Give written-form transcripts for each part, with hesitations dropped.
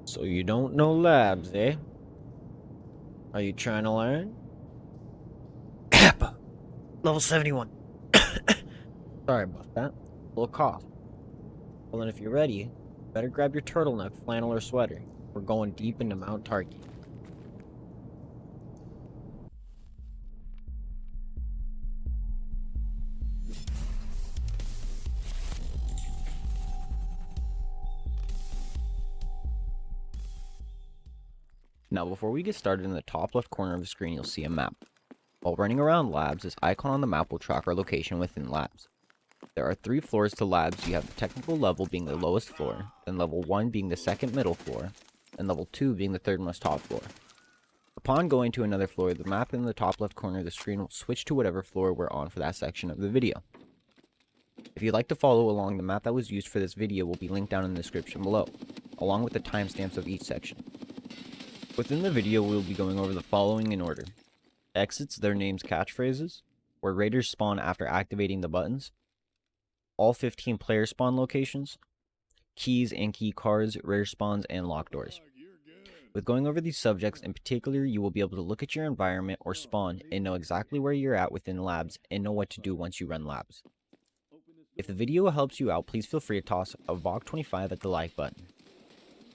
So you don't know labs, eh? Are you trying to learn? Kappa! Level 71. Sorry about that. A little cough. Well then if you're ready, better grab your turtleneck, flannel, or sweater. We're going deep into Mount Tarkov. Now before we get started, in the top left corner of the screen you'll see a map. While running around labs, this icon on the map will track our location within labs. There are 3 floors to labs. You have the technical level being the lowest floor, then level 1 being the second middle floor, and level 2 being the third most top floor. Upon going to another floor, the map in the top left corner of the screen will switch to whatever floor we're on for that section of the video. If you'd like to follow along, the map that was used for this video will be linked down in the description below, along with the timestamps of each section. Within the video, we'll be going over the following in order: exits, their names, catchphrases, where raiders spawn after activating the buttons, all 15 player spawn locations, keys and key cards, rare spawns, and locked doors. With going over these subjects in particular, you will be able to look at your environment or spawn and know exactly where you're at within labs and know what to do once you run labs. If the video helps you out, please feel free to toss a VOG25 at the like button.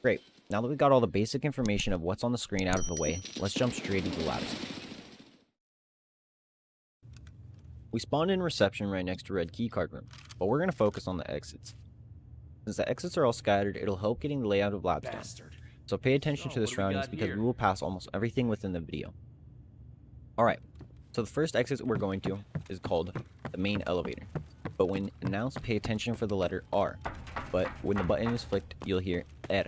Great, now that we've got all the basic information of what's on the screen out of the way, let's jump straight into labs. We spawned in reception right next to red keycard room, but we're going to focus on the exits. Since the exits are all scattered, it'll help getting the layout of labs down. So pay attention to the surroundings because we will pass almost everything within the video. Alright, so the first exit we're going to is called the main elevator. But when announced, pay attention for the letter R. But when the button is flicked, you'll hear R.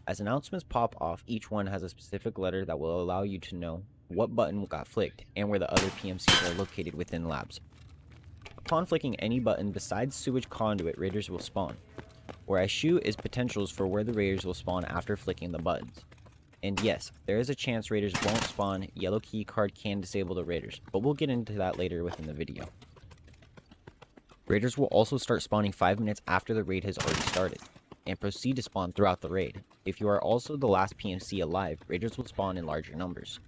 As announcements pop off, each one has a specific letter that will allow you to know what button got flicked and where the other PMCs are located within labs. Upon flicking any button besides sewage conduit, raiders will spawn. Where I shoot is potentials for where the raiders will spawn after flicking the buttons. And yes, there is a chance raiders won't spawn. Yellow key card can disable the raiders, but we'll get into that later within the video. Raiders will also start spawning 5 minutes after the raid has already started, and proceed to spawn throughout the raid. If you are also the last PMC alive, raiders will spawn in larger numbers.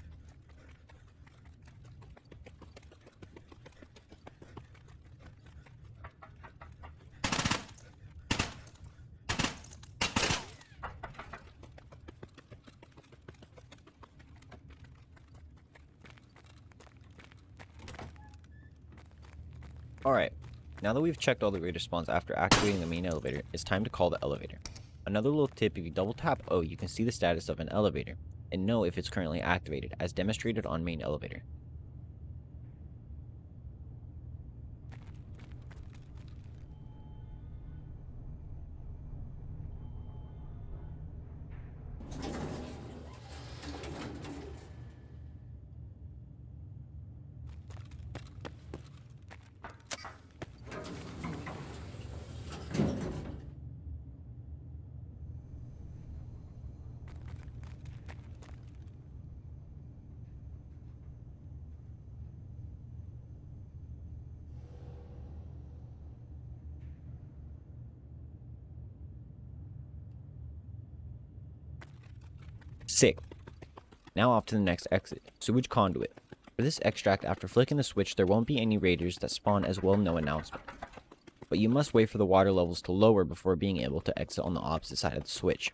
Alright, now that we've checked all the raider spawns after activating the main elevator, it's time to call the elevator. Another little tip: if you double tap O, you can see the status of an elevator, and know if it's currently activated, as demonstrated on main elevator. Sick. Now off to the next exit, sewage conduit. For this extract, after flicking the switch, there won't be any raiders that spawn as well, no announcement. But you must wait for the water levels to lower before being able to exit on the opposite side of the switch.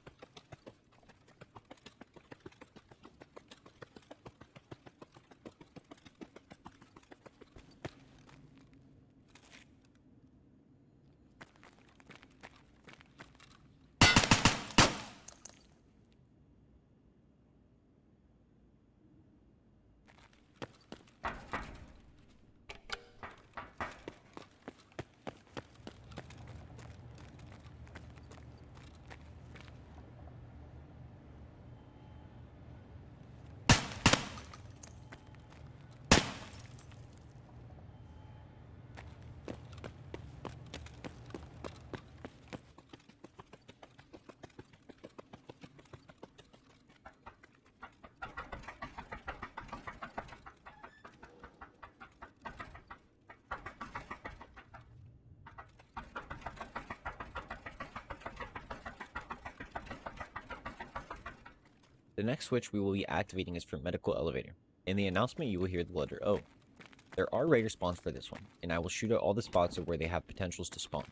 The next switch we will be activating is for medical elevator. In the announcement, you will hear the letter O. There are raider spawns for this one, and I will shoot at all the spots of where they have potentials to spawn.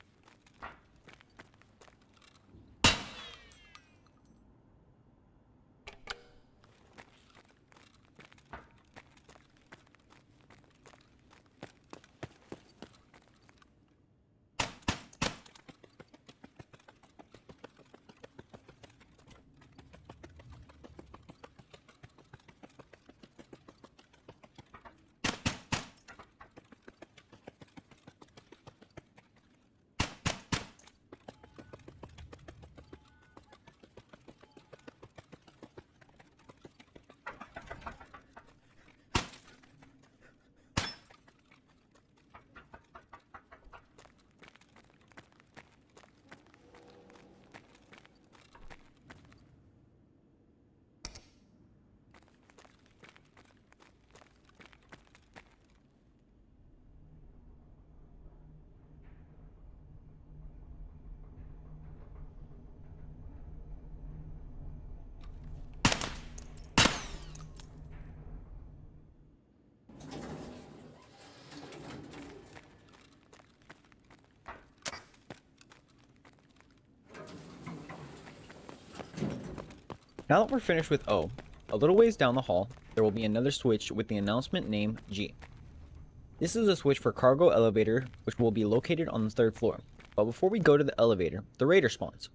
Now that we're finished with O, a little ways down the hall, there will be another switch with the announcement name G. This is a switch for cargo elevator, which will be located on the 3rd floor. But before we go to the elevator, the raider spawns.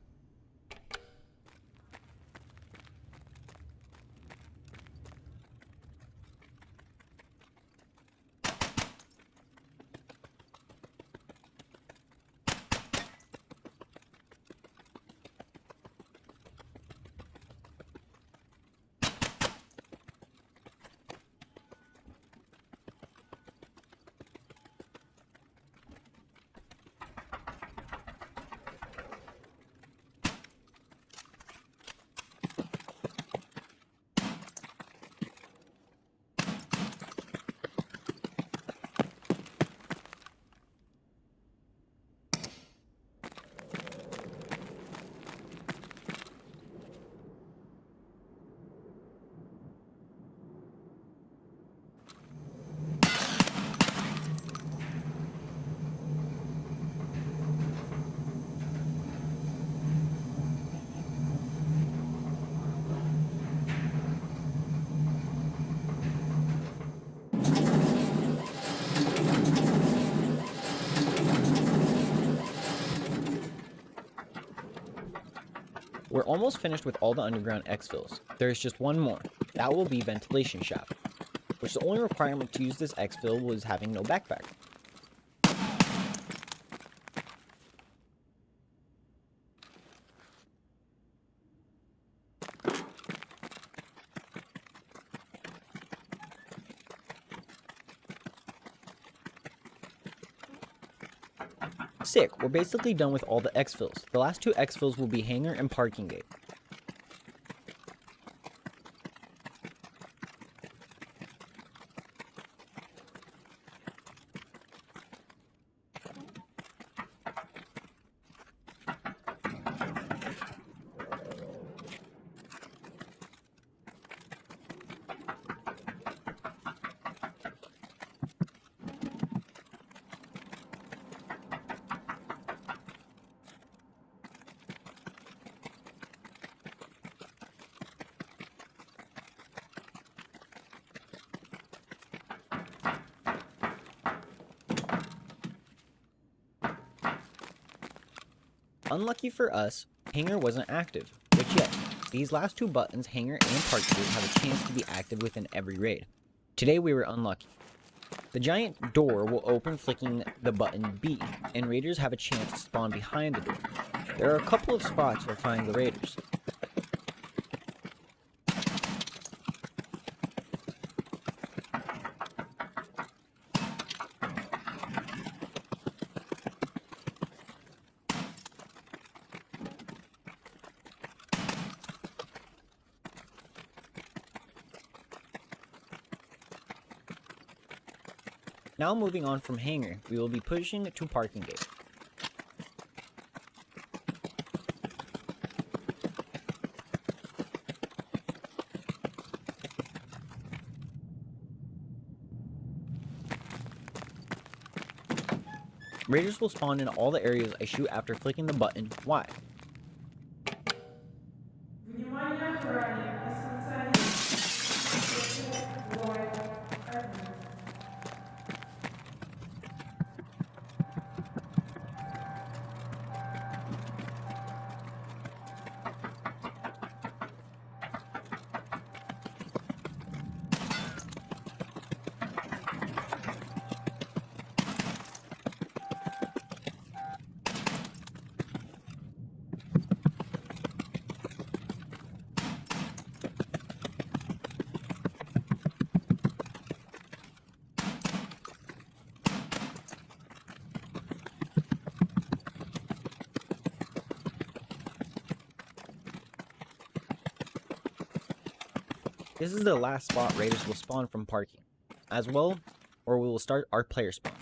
We're almost finished with all the underground exfils. There is just one more. That will be ventilation shaft, which the only requirement to use this exfil was having no backpack. Sick, we're basically done with all the exfils. The last 2 exfils will be hangar and parking gate. Unlucky for us, hangar wasn't active, which yes, these last 2 buttons, hangar and parking gate, have a chance to be active within every raid. Today we were unlucky. The giant door will open flicking the button B, and raiders have a chance to spawn behind the door. There are a couple of spots for finding the raiders. Now moving on from hangar, we will be pushing to parking gate. Raiders will spawn in all the areas I shoot after flicking the button Y. Внимание охране и специалистам. Секция Y1. This is the last spot Raiders will spawn from parking, as well, or we will start our player spawn.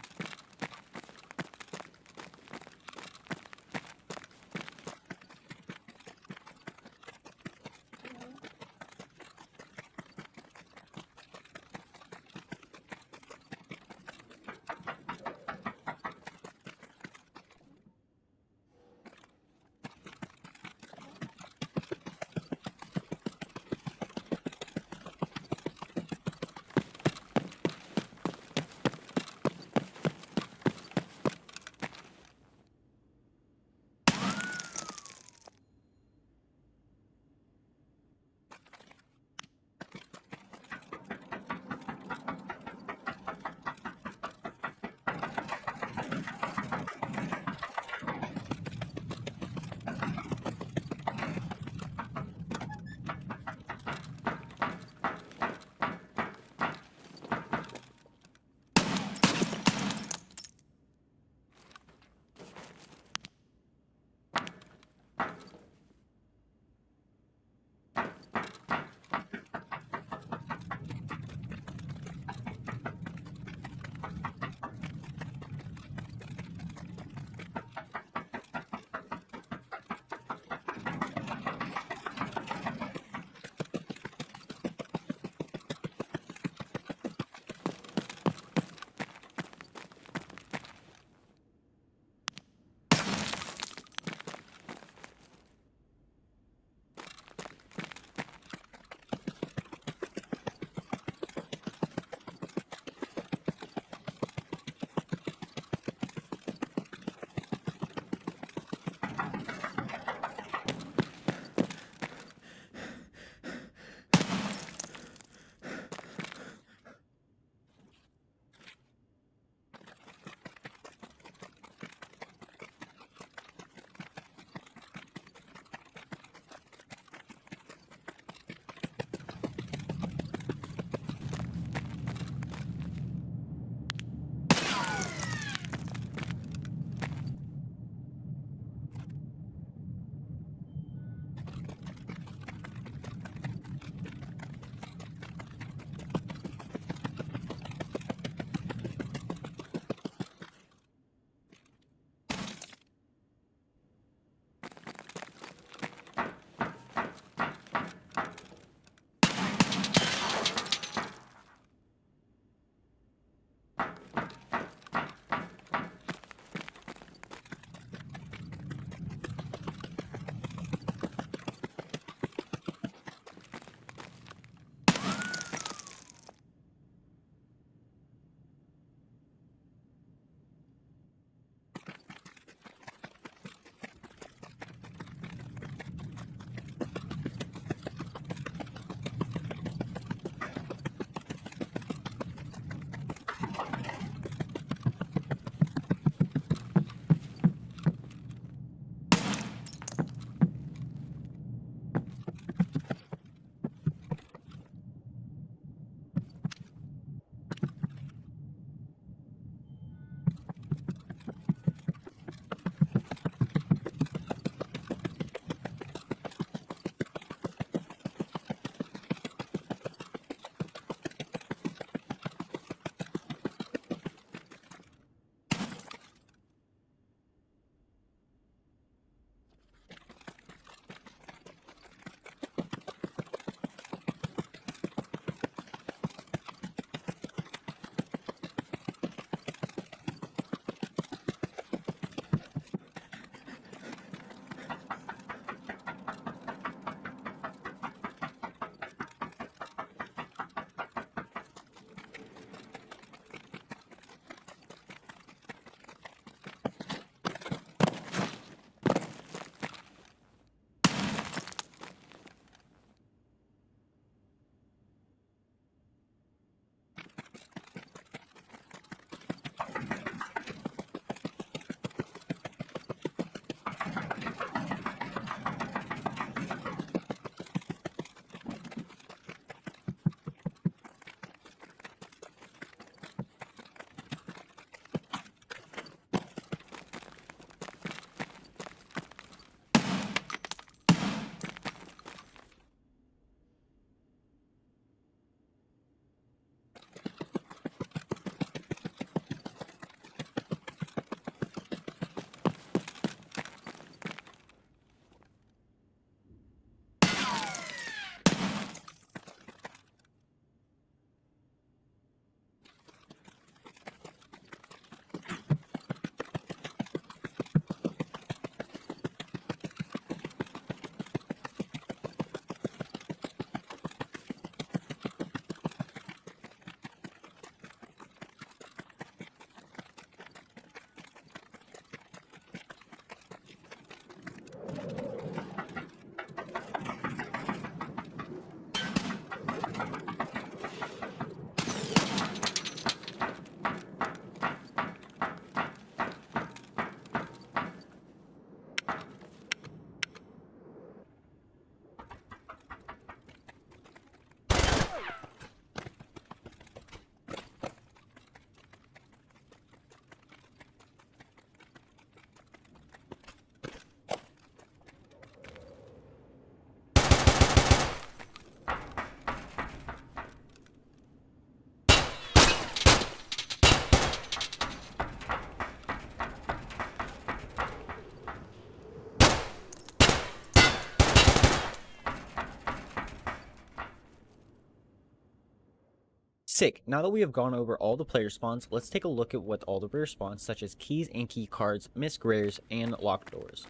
Sick. Now that we have gone over all the player spawns, let's take a look at what all the rare spawns such as keys and key cards, missed rares, and locked doors.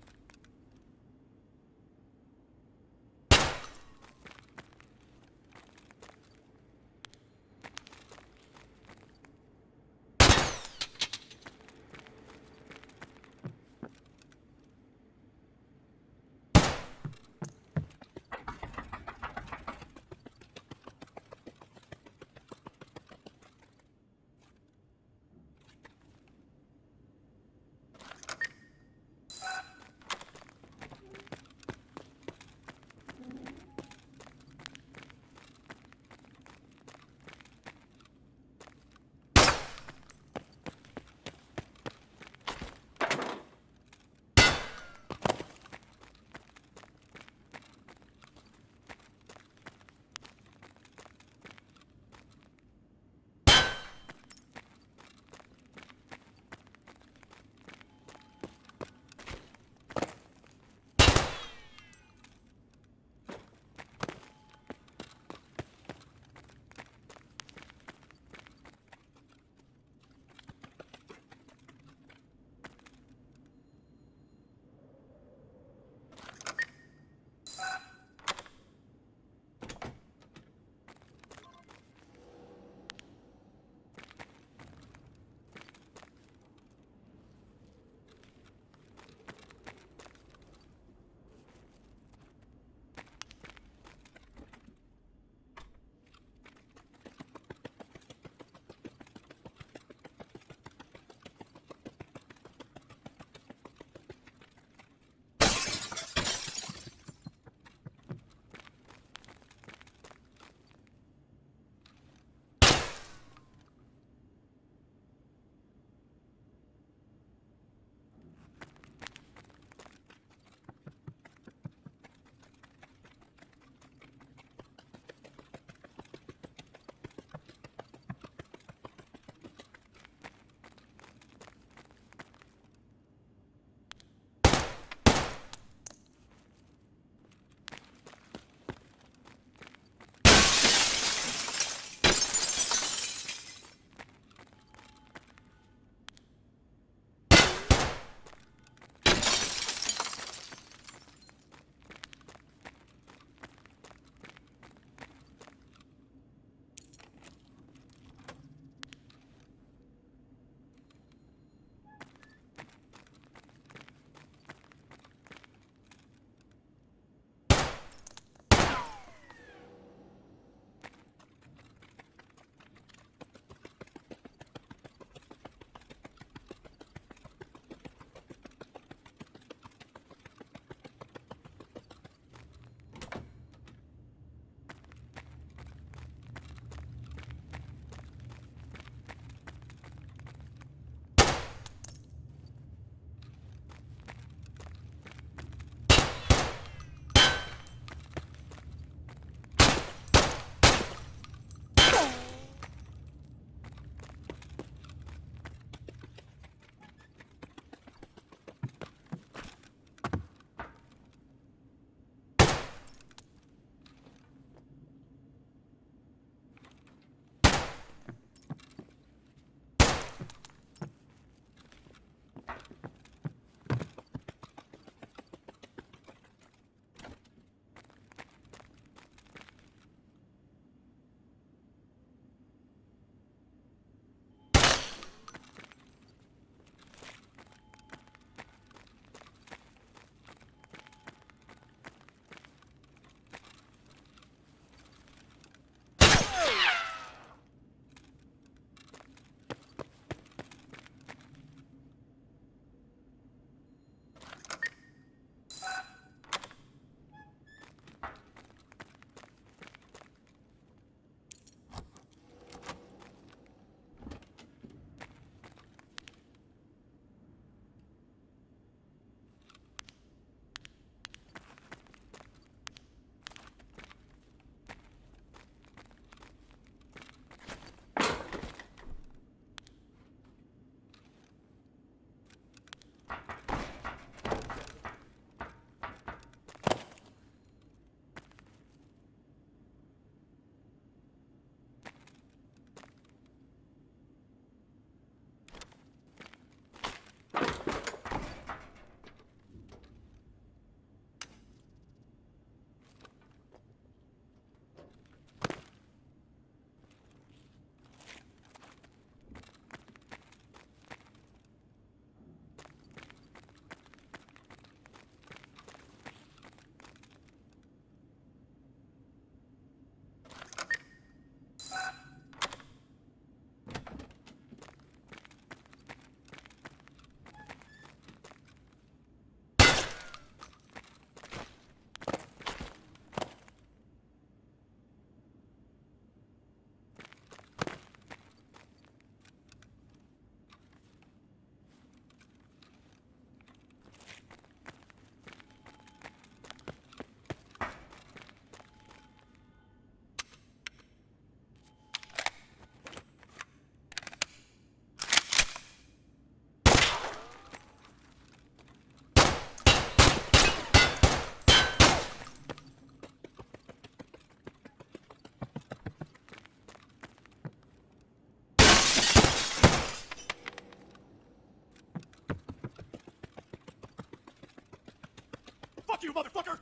Fuck you, motherfucker!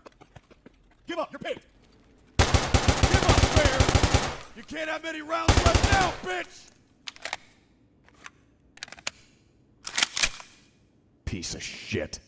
Give up, you're paid! Give up, bear! You can't have many rounds left now, bitch! Piece of shit.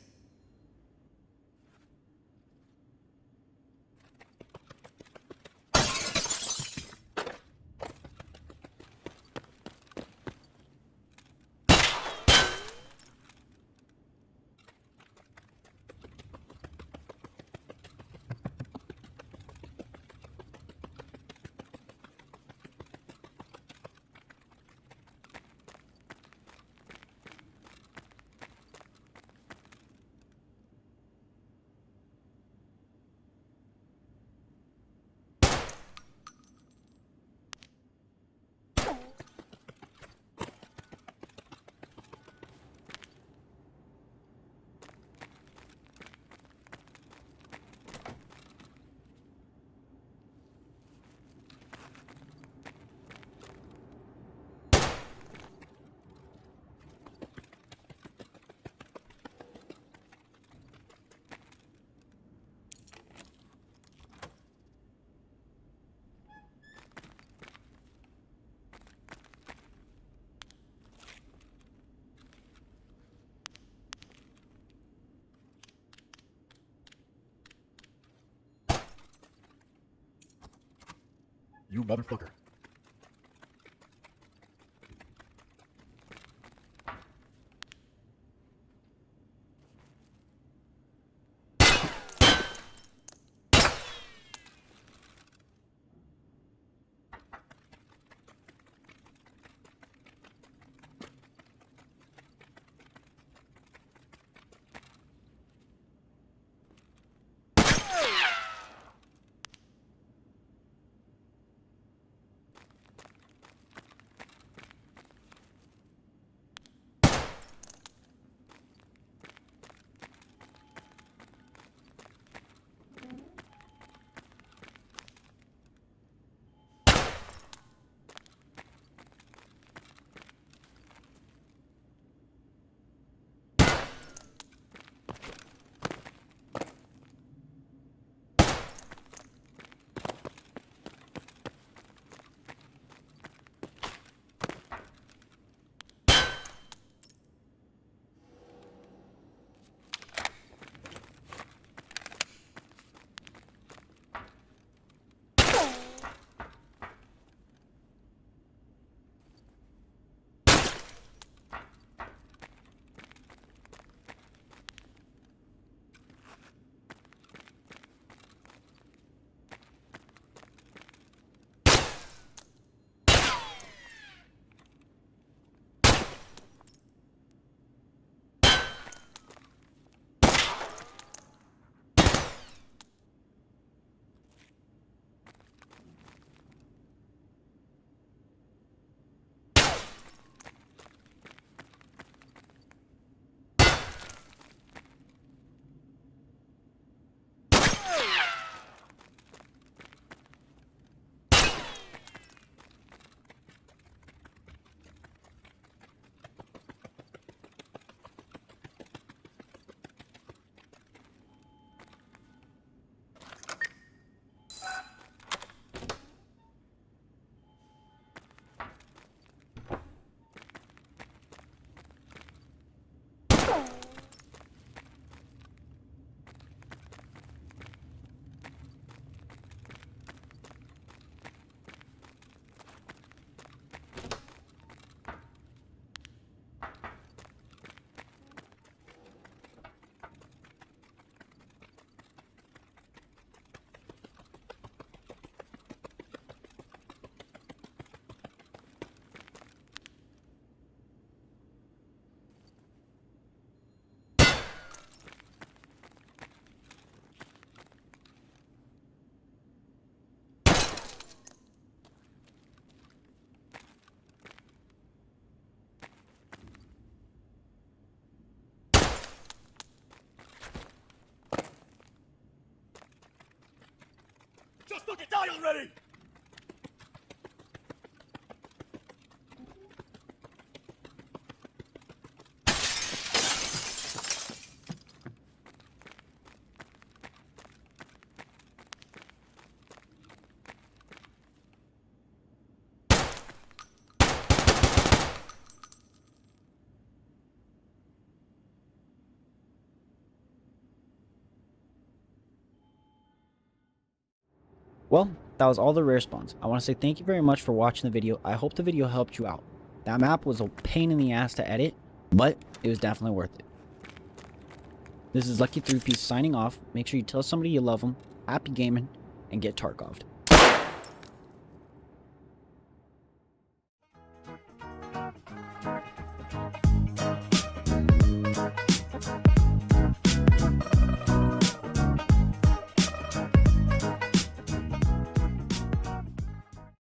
You motherfucker. Just fucking die already! Well, that was all the rare spawns. I want to say thank you very much for watching the video. I hope the video helped you out. That map was a pain in the ass to edit, but it was definitely worth it. This is Lucky 3 Piece signing off. Make sure you tell somebody you love them. Happy gaming, and get Tarkoved.